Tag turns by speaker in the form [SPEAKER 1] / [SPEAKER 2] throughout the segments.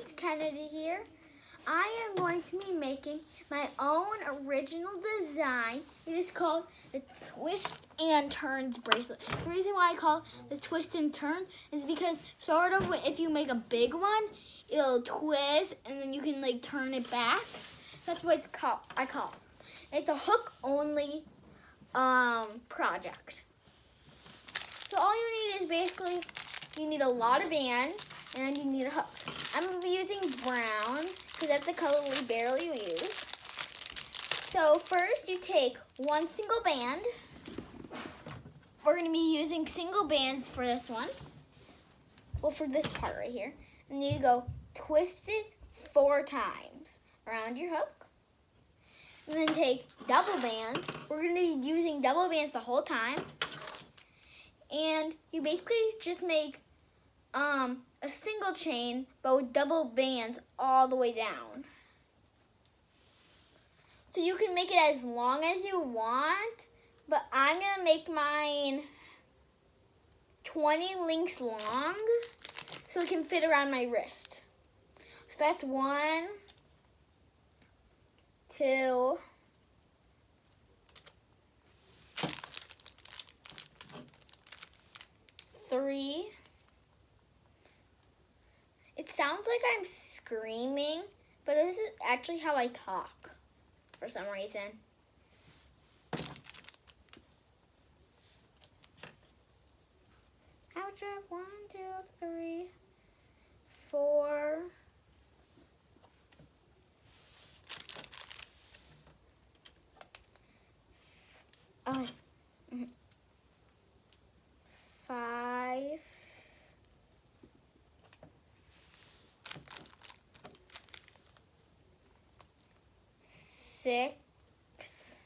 [SPEAKER 1] it's Kennedy here. I am going to be making my own original design. It is called the Twist and Turns bracelet. The reason why I call it the Twist and Turn is because sort of if you make a big one, it'll twist and then you can like turn it back. That's what it's called. I call it. It's a hook only project. So all you need is basically, you need a lot of bands and you need a hook. I'm going to be using brown because that's the color we barely use. So first you take one single band. We're going to be using single bands for this one. Well, for this part right here. And then you go twist it 4 times around your hook. And then take double bands. We're going to be using double bands the whole time. And you basically just make a single chain, but with double bands all the way down. So you can make it as long as you want, but I'm going to make mine 20 links long so it can fit around my wrist. So that's 1, 2, 3. It sounds like I'm screaming, but this is actually how I talk for some reason. Ouch, 1, 2, 3, 4. Oh. 5. 6.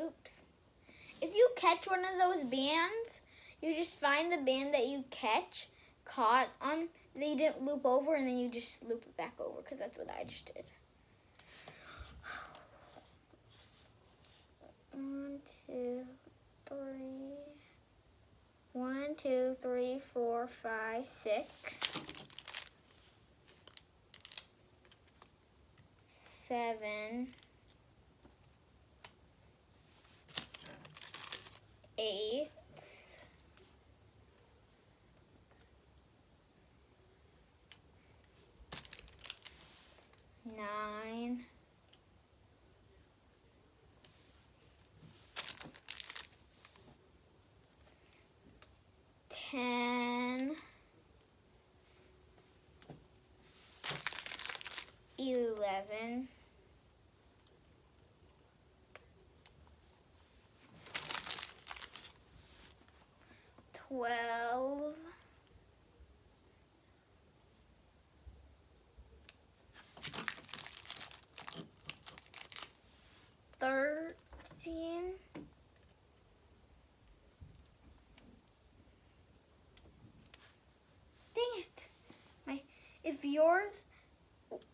[SPEAKER 1] Oops. If you catch one of those bands, you just find the band that you caught on, that you didn't loop over, and then you just loop it back over, because that's what I just did. 1, 2, 3. 1, 2, 3, 4, 5, 6. 7, 8, 9, 10, 11, 12, 13,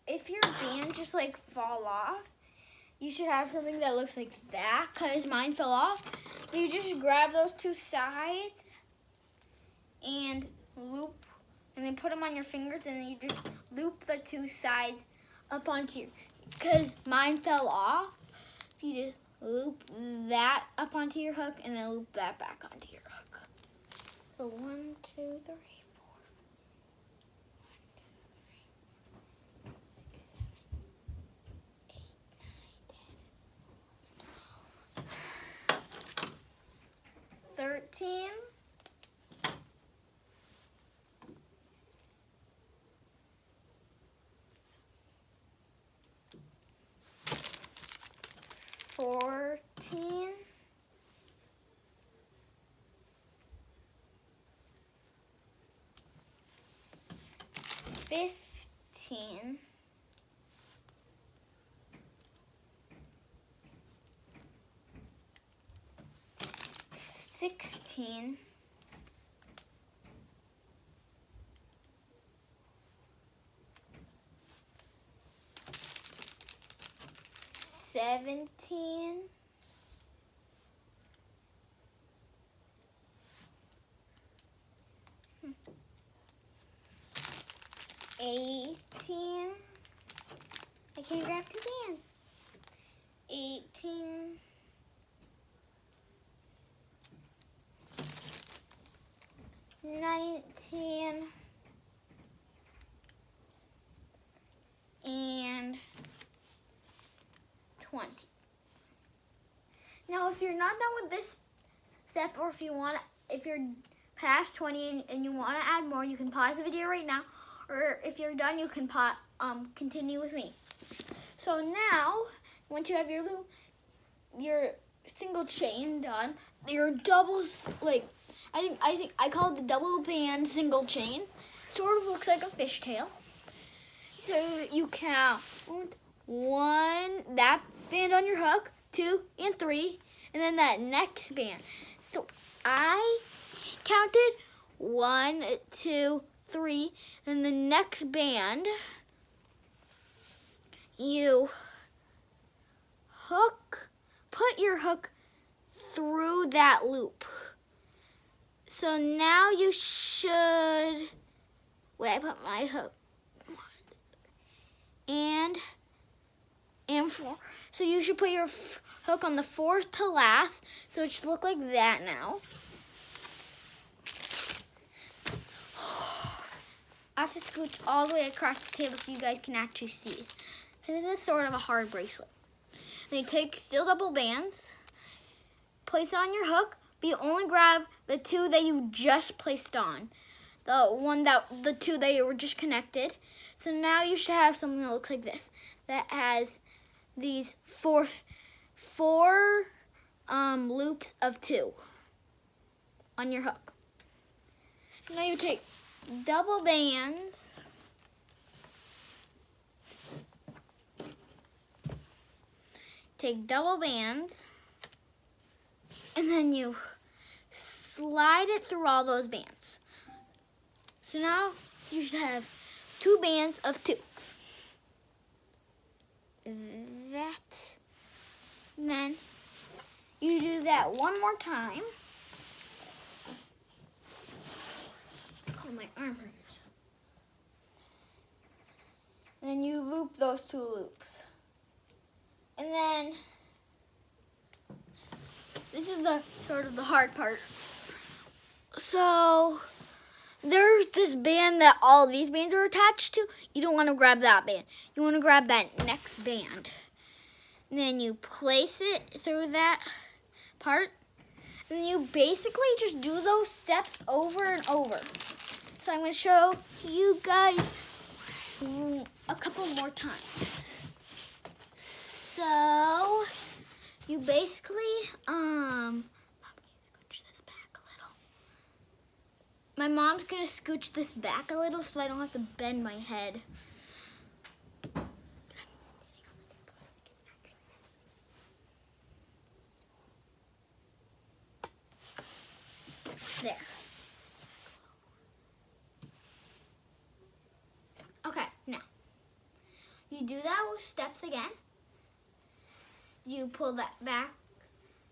[SPEAKER 1] 'If your band just like fall off, you should have something that looks like that, because mine fell off. You just grab those 2 sides and loop, and then put them on your fingers, and then you just loop the 2 sides up onto your, because mine fell off, so you just loop that up onto your hook, and then loop that back onto your hook. So 1, 2, 3. 13, 14, 15, 16, 17, 18, 18. I can't grab two bands. 18. 19. And 20. Now, if you're not done with this step, or if you're past 20 and you want to add more, you can pause the video right now, or if you're done, you can continue with me. So now, once you have your single chain done, your doubles, like I think I call it the double band single chain. Sort of looks like a fishtail. So you count 1, that band on your hook, 2 and 3, and then that next band. So I counted 1, 2, 3, and the next band you put your hook through that loop. So now you should, wait, I put my hook, and 4. So you should put your hook on the 4th to last, so it should look like that now. I have to scooch all the way across the table so you guys can actually see. This is sort of a hard bracelet. Then you take steel double bands, place it on your hook, but you only grab the 2 that you just placed on. The 2 that you were just connected. So now you should have something that looks like this, that has these four loops of 2 on your hook. Now you take double bands, and then you slide it through all those bands. So now you should have 2 bands of 2. That. And then you do that one more time. Oh, my arm hurts. And then you loop those 2 loops. And then this is the sort of the hard part. So there's this band that all these bands are attached to. You don't want to grab that band. You want to grab that next band. And then you place it through that part. And you basically just do those steps over and over. So I'm going to show you guys a couple more times. So you basically, scooch this back a little. My mom's gonna scooch this back a little so I don't have to bend my head. There. Okay, now you do those steps again. You pull that back,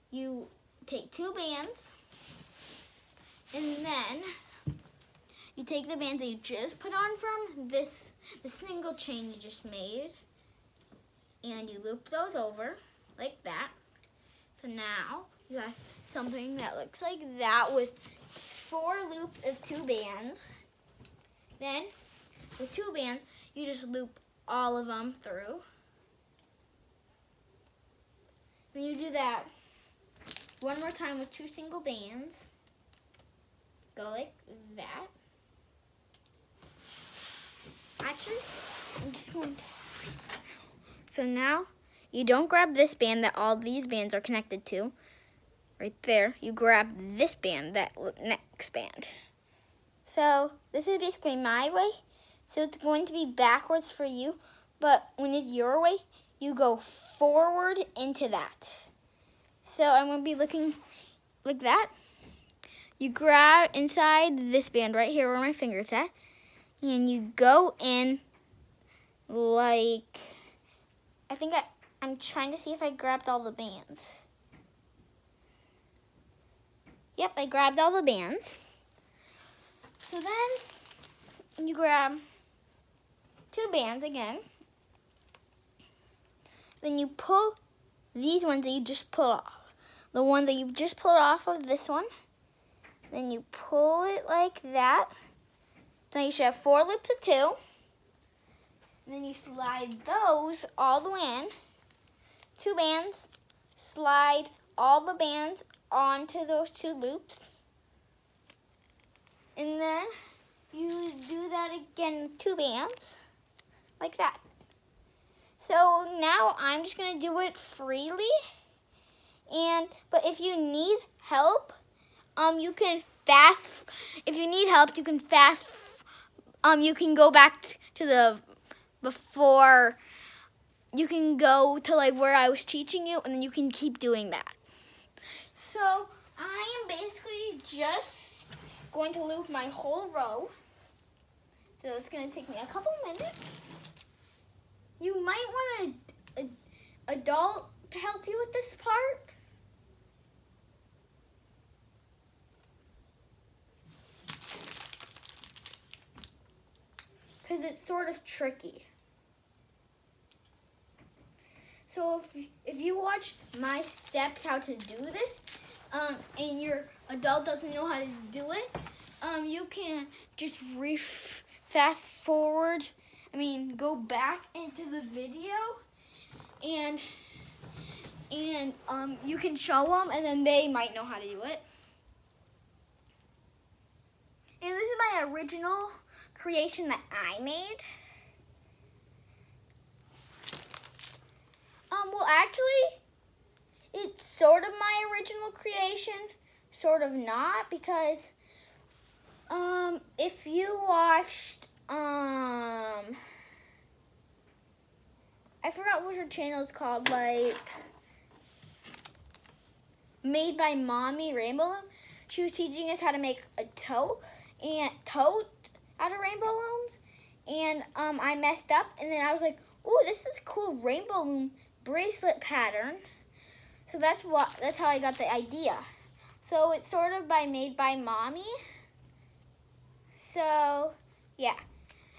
[SPEAKER 1] you take 2 bands, and then you take the bands that you just put on from the single chain you just made, and you loop those over like that. So now you have something that looks like that with 4 loops of 2 bands. Then with 2 bands, you just loop all of them through. Then you do that one more time with 2 single bands. Go like that. Actually, I'm just going to. So now you don't grab this band that all these bands are connected to. Right there. You grab this band, that next band. So this is basically my way. So it's going to be backwards for you. But when it's your way, you go forward into that. So I'm going to be looking like that. You grab inside this band right here where my finger's at. And you go in like, I'm trying to see if I grabbed all the bands. Yep, I grabbed all the bands. So then you grab 2 bands again. Then you pull these ones that you just pulled off. The one that you just pulled off of this one. Then you pull it like that. So you should have 4 loops of 2. And then you slide those all the way in. 2 bands. Slide all the bands onto those 2 loops. And then you do that again, 2 bands, like that. So now I'm just gonna do it freely. But if you need help, you can fast. If you need help, you can fast. You can go back to the before. You can go to like where I was teaching you, and then you can keep doing that. So I am basically just going to loop my whole row. So it's going to take me a couple minutes. You might want an adult to help you with this part. Because it's sort of tricky. So if you watch my steps how to do this, and your adult doesn't know how to do it, you can just fast forward. Go back into the video, and you can show them, and then they might know how to do it. And this is my original creation that I made. Well, actually, it's sort of my original creation, sort of not, because if you watched, I forgot what her channel is called, like, Made by Mommy Rainbow Loom. She was teaching us how to make a tote out of rainbow looms, and I messed up, and then I was like, ooh, this is a cool rainbow loom bracelet pattern. So that's how I got the idea. So it's sort of made by Mommy. So yeah,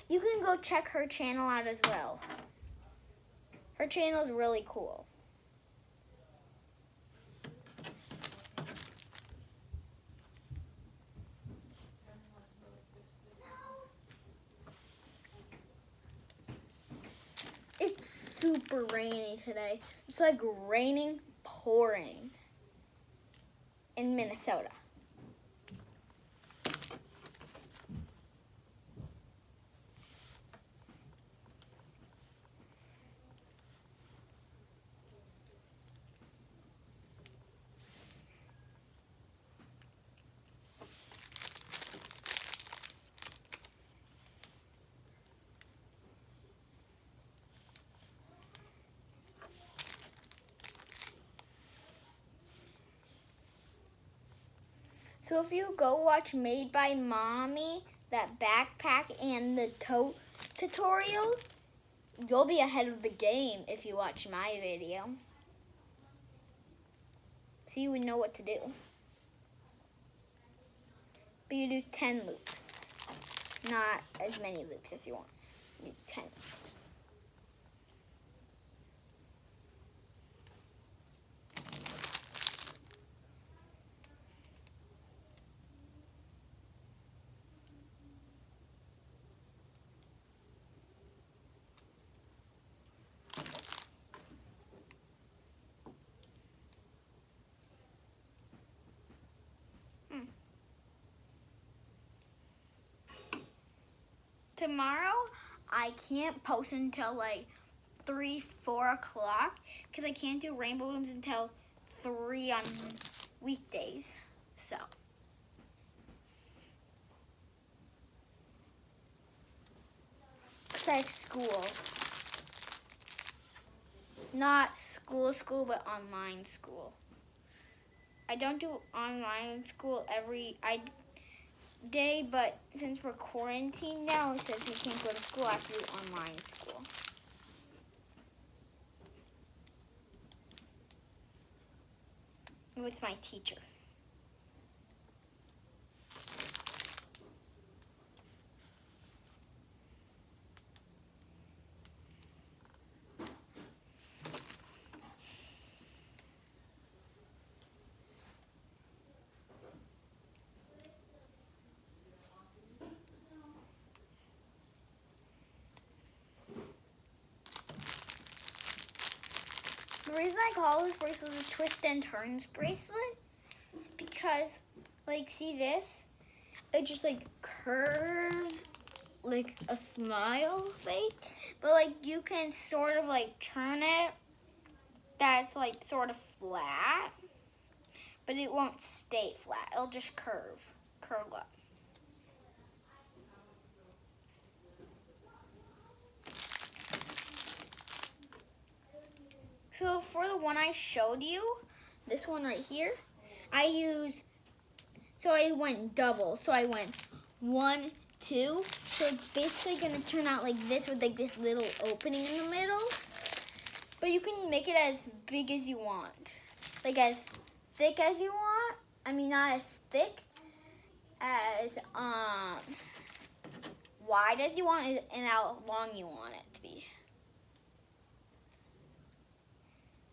[SPEAKER 1] you can go check her channel out as well. Her channel is really cool. It's super rainy today. It's like raining, pouring in Minnesota. So if you go watch Made by Mommy, that backpack and the tote tutorial, you'll be ahead of the game if you watch my video. So you would know what to do. But you do 10 loops, not as many loops as you want. You do 10 loops. Tomorrow, I can't post until like 3, 4 o'clock because I can't do rainbow looms until 3 on weekdays. So. Because I have school. Not school, but online school. I don't do online school every day, but since we're quarantined now, it says we can't go to school, I have to do online school. With my teacher. reason I call this bracelet a twist and turns bracelet is because, like, see this? It just, like, curves like a smile face, but, like, you can sort of, like, turn it that's, like, sort of flat, but it won't stay flat. It'll just curl up. So for the one I showed you, this one right here, I went double. So I went 1, 2. So it's basically gonna turn out like this with like this little opening in the middle. But you can make it as big as you want. Like as thick as you want. I mean, not as thick, as wide as you want and how long you want it to be.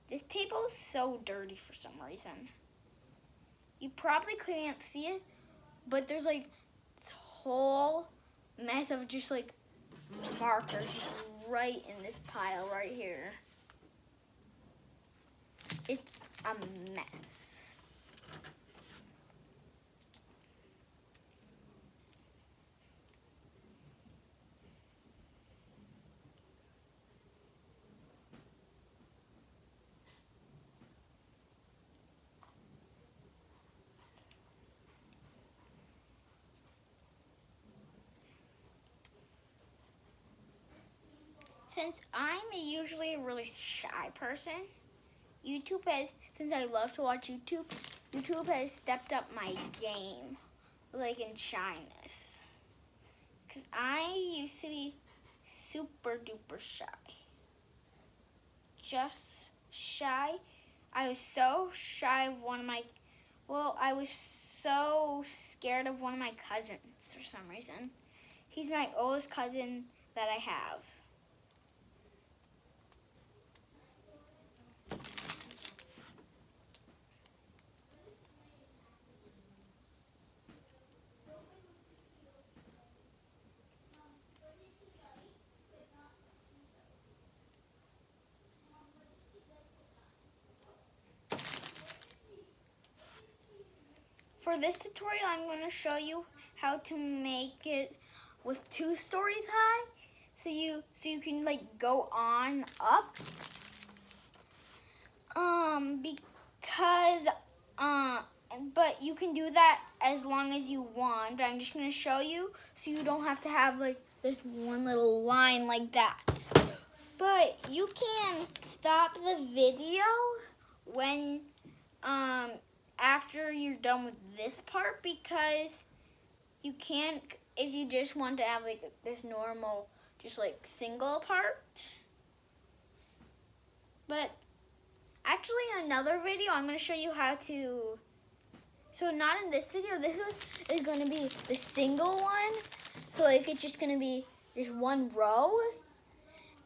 [SPEAKER 1] This table is so dirty for some reason. You probably can't see it, but there's like this whole mess of just like markers just right in this pile right here. It's a mess. Since I'm usually a really shy person, since I love to watch YouTube has stepped up my game, like in shyness. Because I used to be super duper shy. Just shy. I was so shy of I was so scared of one of my cousins for some reason. He's my oldest cousin that I have. For this tutorial, I'm going to show you how to make it with 2 stories high, so you can like go on up. But you can do that as long as you want. But I'm just going to show you so you don't have to have like this one little line like that. But you can stop the video when after you're done with this part, because you can't if you just want to have like this normal just like single part. But actually in another video I'm going to show you how to, so not in this video, is going to be the single one, so like it's just going to be just one row.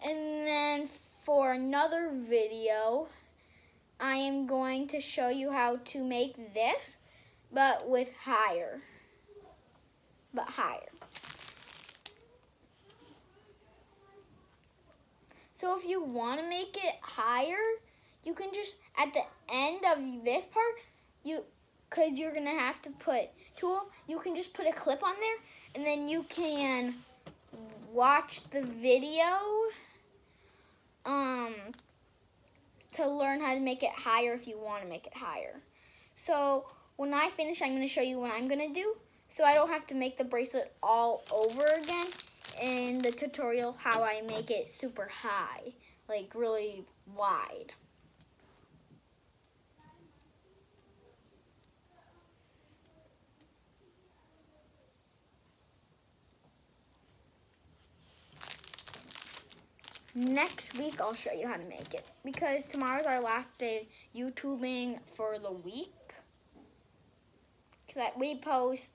[SPEAKER 1] And then for another video I am going to show you how to make this, but higher. So if you want to make it higher, you can just, at the end of this part, because you're going to have to put tool, you can just put a clip on there, and then you can watch the video to learn how to make it higher if you want to make it higher. So when I finish, I'm going to show you what I'm going to do, so I don't have to make the bracelet all over again in the tutorial, how I make it super high, like really wide. Next week, I'll show you how to make it, because tomorrow's our last day YouTubing for the week. Because we post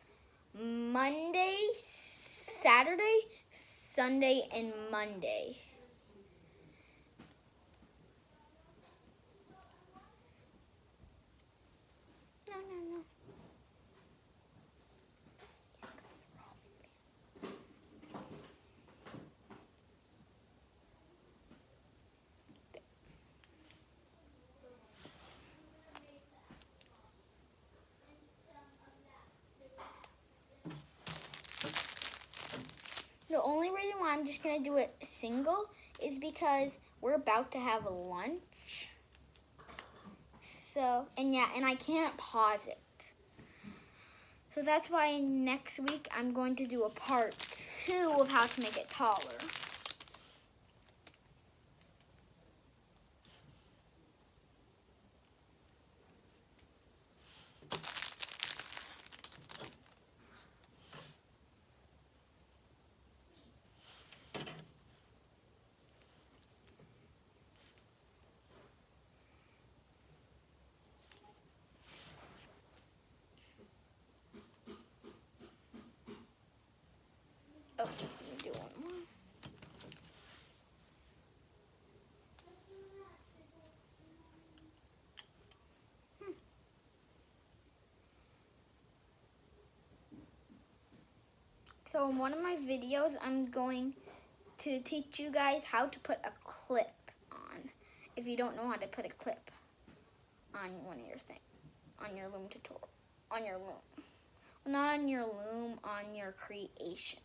[SPEAKER 1] Monday, Saturday, Sunday, and Monday. No. only reason why I'm just gonna do it single is because we're about to have lunch. So, and I can't pause it. So that's why next week I'm going to do a part 2 of how to make it taller. Okay, let me do one more. So in one of my videos, I'm going to teach you guys how to put a clip on. If you don't know how to put a clip on one of your on your loom tutorial, on your loom. Well, not on your loom, on your creations.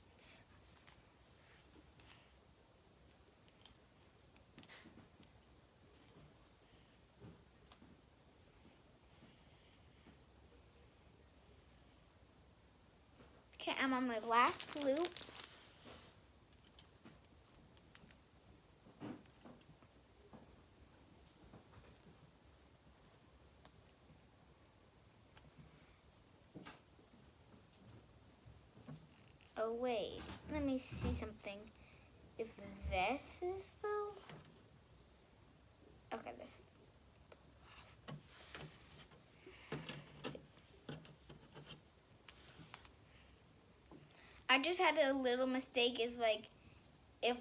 [SPEAKER 1] Okay, I'm on my last loop. Oh wait, let me see something. If this is the, okay, this is the last. I just had a little mistake, is like, if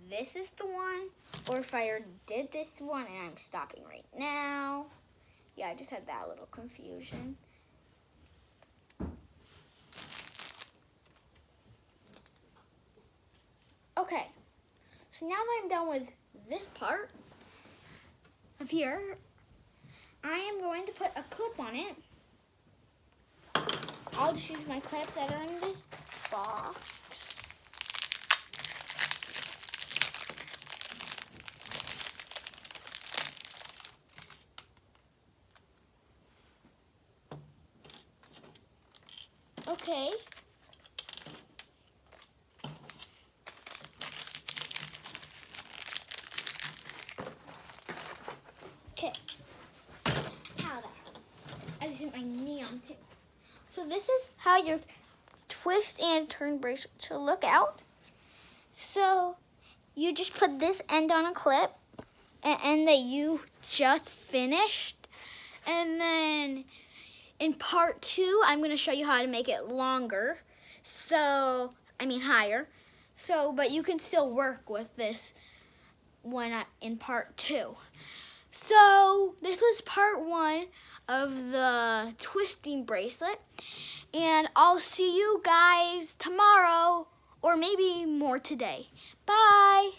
[SPEAKER 1] this is the one, or if I already did this one and I'm stopping right now. Yeah, I just had that little confusion. Okay, so now that I'm done with this part of here, I am going to put a clip on it. I'll just use my clips that are in this box. Okay. Okay. Now that I just hit my knee on too. So this is how your twist and turn bracelet should look out. So you just put this end on a clip, an end that you just finished, and then in part 2, I'm going to show you how to make it longer. So, I mean higher. So, but you can still work with this when in part 2. So, this was part 1 of the twisting bracelet. And I'll see you guys tomorrow, or maybe more today. Bye!